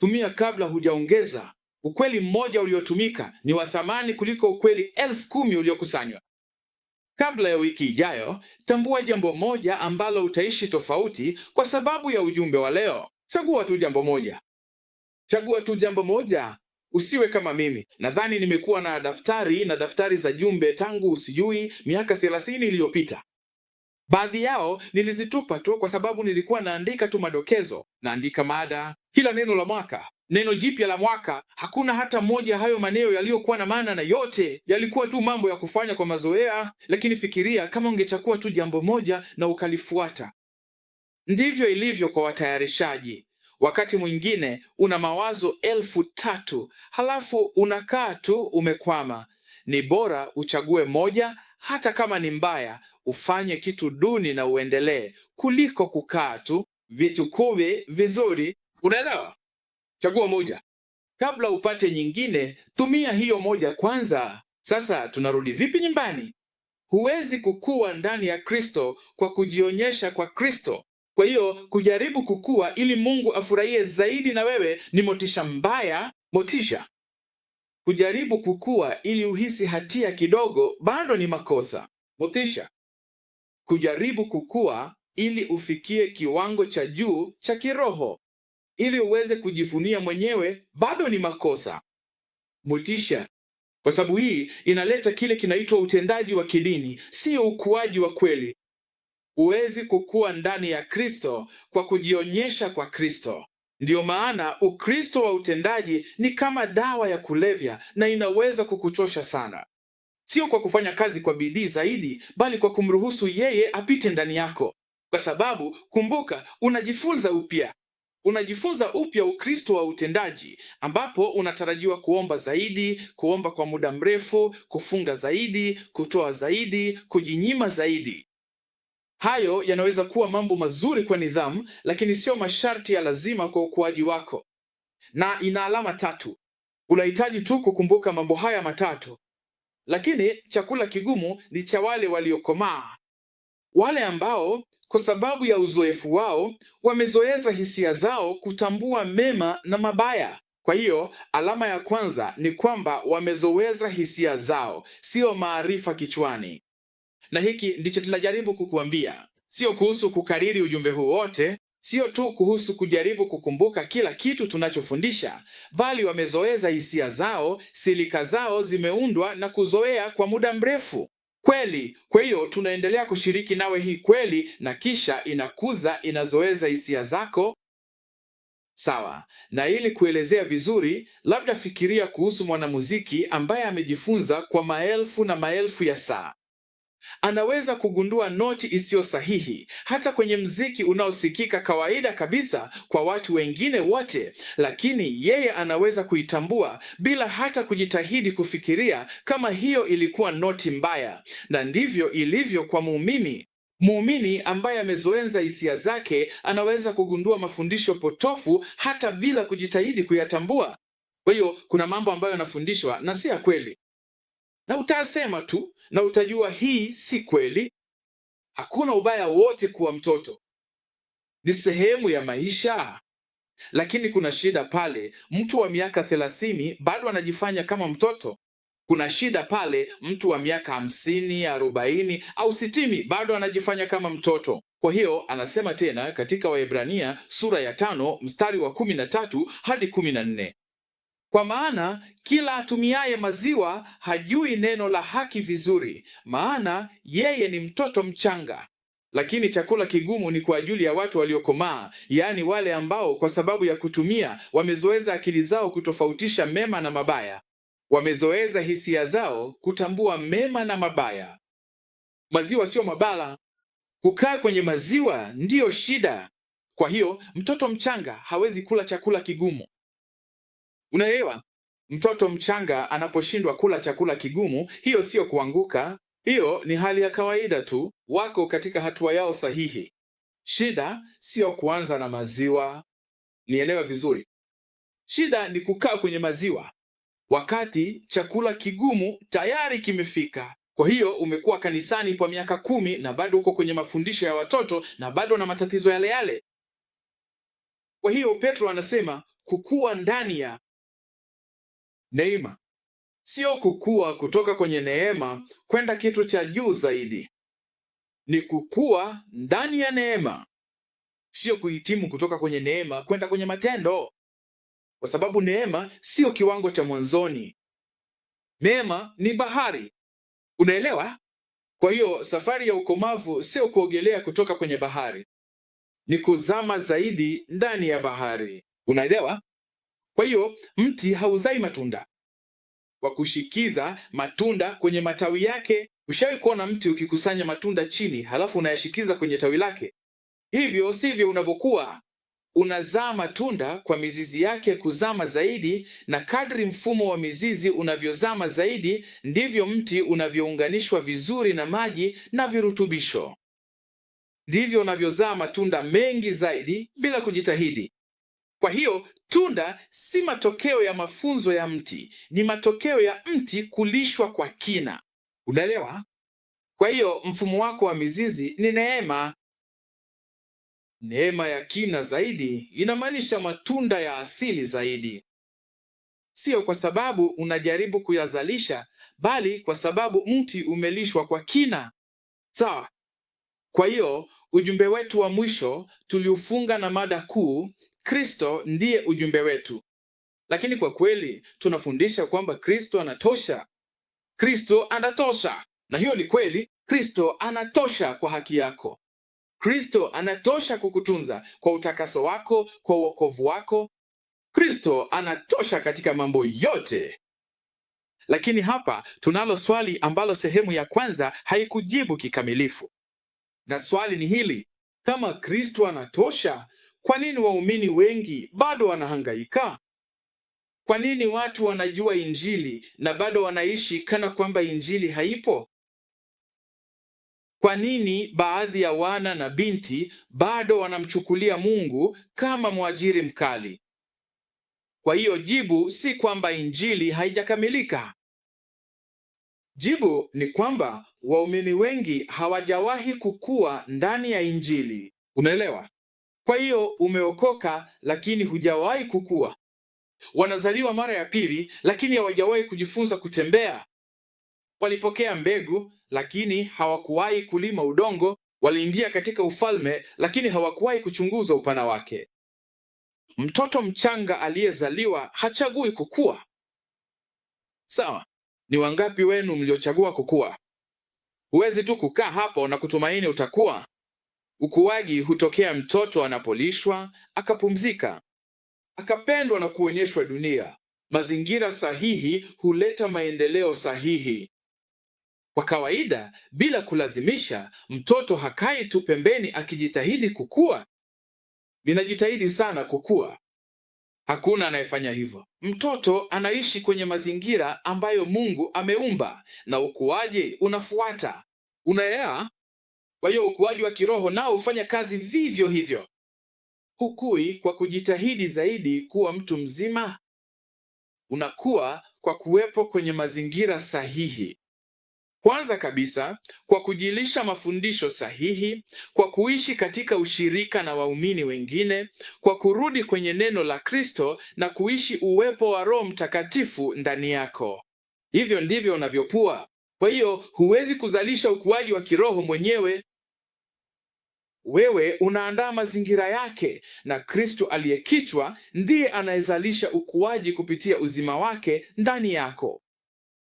tumia kabla hujaongeza. Ukweli mmoja uliotumika ni wa thamani kuliko ukweli 10,000 uliokusanywa. Kabla ya wiki ijayo, tambua jambo moja ambalo utaishi tofauti kwa sababu ya ujumbe wa leo. Chagua tu jambo moja. Chagua tu jambo moja. Usiwe kama mimi. Nadhani nimekuwa na daftari za jumbe tangu usijui miaka 30 iliyopita. Baadhi yao nilizitupa tu kwa sababu nilikuwa naandika tu madokezo, naandika mada, kila neno la mwaka, neno jipya la mwaka. Hakuna hata moja hayo maneno yaliyokuwa na maana, na yote yalikuwa tu mambo ya kufanya kwa mazoea. Lakini fikiria kama ungechukua tu jambo moja na ukalifuata. Ndivyo ilivyo kwa watayarishaji. Wakati mwingine una mawazo 3,000 halafu unakaa tu umekwama. Ni bora uchague moja, hata kama ni mbaya, ufanye kitu duni na uendelee, kuliko kukaa tu vitu 10 vizuri. Unaelewa? Chagua moja. Kabla upate nyingine, tumia hiyo moja kwanza. Sasa tunarudi vipi nyumbani? Huwezi kukua ndani ya Kristo kwa kujionyesha kwa Kristo. Kwa hiyo kujaribu kukua ili Mungu afurahie zaidi na wewe ni motisha mbaya. Kujaribu kukua ili uhisi hatia kidogo bado ni makosa. Kujaribu kukua ili ufikie kiwango cha juu cha kiroho ili uweze kujivunia mwenyewe bado ni makosa. Kwa sababu hii inaleta kile kinaitwa utendaji wa kidini, sio ukuaji wa kweli. Huwezi kukua ndani ya Kristo kwa kujionyesha kwa Kristo. Ndiyo maana Ukristo wa utendaji ni kama dawa ya kulevya na inaweza kukuchosha sana. Sio kwa kufanya kazi kwa bidii zaidi, bali kwa kumruhusu yeye apite ndani yako. Kwa sababu kumbuka, unajifunza upya Ukristo wa utendaji, ambapo unatarajiwa kuomba zaidi, kuomba kwa muda mrefu, kufunga zaidi, kutoa zaidi, kujinyima zaidi. Hayo yanaweza kuwa mambo mazuri kwa nidhamu, lakini sio masharti ya lazima kwa ukuaji wako. Na ina alama 3. Unahitaji tu kukumbuka mambo haya matatu. Lakini chakula kigumu ni cha wale waliokomaa, wale ambao kwa sababu ya uzoefu wao wamezoeza hisia zao kutambua mema na mabaya. Kwa hiyo alama ya kwanza ni kwamba wamezoeza hisia zao, sio maarifa kichwani. Na hiki ndicho tunajaribu kukuambia. Sio kuhusu kukariri ujumbe huu wote, sio tu kuhusu kujaribu kukumbuka kila kitu tunachofundisha, bali wamezoeza hisia zao, silika zao zimeundwa na kuzoea kwa muda mrefu. Kweli, kwa hiyo tunaendelea kushiriki nawe hii kweli, na kisha inazoeza hisia zako. Sawa, na ili kuelezea vizuri, labda fikiria kuhusu mwanamuziki ambaye amejifunza kwa maelfu na maelfu ya saa. Anaweza kugundua noti isiyo sahihi hata kwenye mziki unaosikika kawaida kabisa kwa watu wengine wote, lakini yeye anaweza kuitambua bila hata kujitahidi kufikiria kama hiyo ilikuwa noti mbaya. Na ndivyo ilivyo kwa muumini. Muumini ambaye amezoenza hisia zake anaweza kugundua mafundisho potofu hata bila kujitahidi kuyatambua. Kwa hiyo kuna mambo ambayo yanafundishwa na si ya kweli, na utasema tu na utajua hii si kweli. Hakuna ubaya wote kuwa mtoto, ni sehemu ya maisha. Lakini kuna shida pale mtu wa miaka 30 bado anajifanya kama mtoto. Kuna shida pale mtu wa miaka 50, 40 au 60 bado anajifanya kama mtoto. Kwa hiyo anasema tena katika Waebrania sura ya 5 mstari wa 13 hadi 14. Kwa maana kila atumiaye maziwa hajui neno la haki vizuri, maana yeye ni mtoto mchanga. Lakini chakula kigumu ni kwa ajili ya watu waliokomaa, yaani wale ambao kwa sababu ya kutumia wamezoeza akili zao kutofautisha mema na mabaya. Wamezoeza hisia zao kutambua mema na mabaya. Maziwa sio mabala. Kukaa kwenye maziwa ndiyo shida. Kwa hiyo mtoto mchanga hawezi kula chakula kigumu. Unaelewa? Mtoto mchanga anaposhindwa kula chakula kigumu, hiyo sio kuanguka. Hiyo ni hali ya kawaida tu. Wako katika hatua yao sahihi. Shida sio kuanza na maziwa. Nielewa vizuri. Shida ni kukaa kwenye maziwa wakati chakula kigumu tayari kimefika. Kwa hiyo umekuwa kanisani kwa miaka 10 na bado uko kwenye mafundisho ya watoto na bado na matatizo yale yale. Kwa hiyo Petro anasema kukua ndani ya neema, sio kukua kutoka kwenye neema kwenda kitu cha juu zaidi. Ni kukua ndani ya neema, sio kuhitimu kutoka kwenye neema kwenda kwenye matendo, kwa sababu neema sio kiwango cha mwanzoni. Neema ni bahari, unaelewa? Kwa hiyo safari ya ukomavu sio kuogelea kutoka kwenye bahari, ni kuzama zaidi ndani ya bahari, unaelewa? Kwa hiyo mti hauzai matunda kwa kushikiza matunda kwenye matawi yake. Ushawahi kuona mti ukikusanya matunda chini halafu unayashikiza kwenye tawi lake? Hivyo sivyo unavyokuwa. Unazaa matunda kwa mizizi yake kuzama zaidi, na kadri mfumo wa mizizi unavyozama zaidi ndivyo mti unavyounganishwa vizuri na maji na virutubisho. Ndivyo unavyozaa matunda mengi zaidi bila kujitahidi. Kwa hiyo tunda si matokeo ya mafunzo ya mti, ni matokeo ya mti kulishwa kwa kina. Unaelewa? Kwa hiyo mfumo wako wa mizizi ni neema. Neema ya kina zaidi inamaanisha matunda ya asili zaidi, sio kwa sababu unajaribu kuyazalisha, bali kwa sababu mti umelishwa kwa kina. Sawa? Kwa hiyo ujumbe wetu wa mwisho tuliufunga na mada kuu, Kristo ndiye ujumbe wetu. Lakini kwa kweli tunafundisha kwamba Kristo anatosha. Kristo anatosha, na hiyo ni kweli. Kristo anatosha kwa haki yako. Kristo anatosha kukutunza kwa utakaso wako, kwa wokovu wako. Kristo anatosha katika mambo yote. Lakini hapa tunalo swali ambalo sehemu ya kwanza haikujibu kikamilifu. Na swali ni hili: kama Kristo anatosha, kwa nini waumini wengi bado wanahangaika? Kwa nini watu wanajua Injili na bado wanaishi kana kwamba Injili haipo? Kwa nini baadhi ya wana na binti bado wanamchukulia Mungu kama mwajiri mkali? Kwa hiyo jibu si kwamba Injili haijakamilika. Jibu ni kwamba waumini wengi hawajawahi kukua ndani ya Injili. Unaelewa? Kwa hiyo umeokoka lakini hujawahi kukua. Wanazaliwa mara ya pili lakini hawajawahi kujifunza kutembea. Walipokea mbegu lakini hawakuwahi kulima udongo. Waliingia katika ufalme lakini hawakuwahi kuchunguza upana wake. Mtoto mchanga aliyezaliwa hachagui kukua. Sawa? Ni wangapi wenu mliochagua kukua? Huwezi tu kukaa hapo na kutumaini utakuwa. Ukuaji hutokea mtoto anapolishwa, akapumzika, akapendwa na kuonyeshwa dunia. Mazingira sahihi huleta maendeleo sahihi. Kwa kawaida, bila kulazimisha, mtoto hakai tu pembeni akijitahidi kukua. Ninajitahidi sana kukua. Hakuna anayefanya hivyo. Mtoto anaishi kwenye mazingira ambayo Mungu ameumba, na ukuaji unafuata. Unaelewa? Kwa hiyo ukuaji wa kiroho nao hufanya kazi vivyo hivyo. Hukui kwa kujitahidi zaidi kuwa mtu mzima. Unakuwa kwa kuwepo kwenye mazingira sahihi. Kwanza kabisa, kwa kujilisha mafundisho sahihi, kwa kuishi katika ushirika na waumini wengine, kwa kurudi kwenye neno la Kristo na kuishi uwepo wa Roho Mtakatifu ndani yako. Hivyo ndivyo unavyokua. Kwa hiyo huwezi kuzalisha ukuaji wa kiroho mwenyewe. Wewe unaandaa mazingira yake, na Kristo aliye kichwa ndiye anayezalisha ukuaji kupitia uzima wake ndani yako.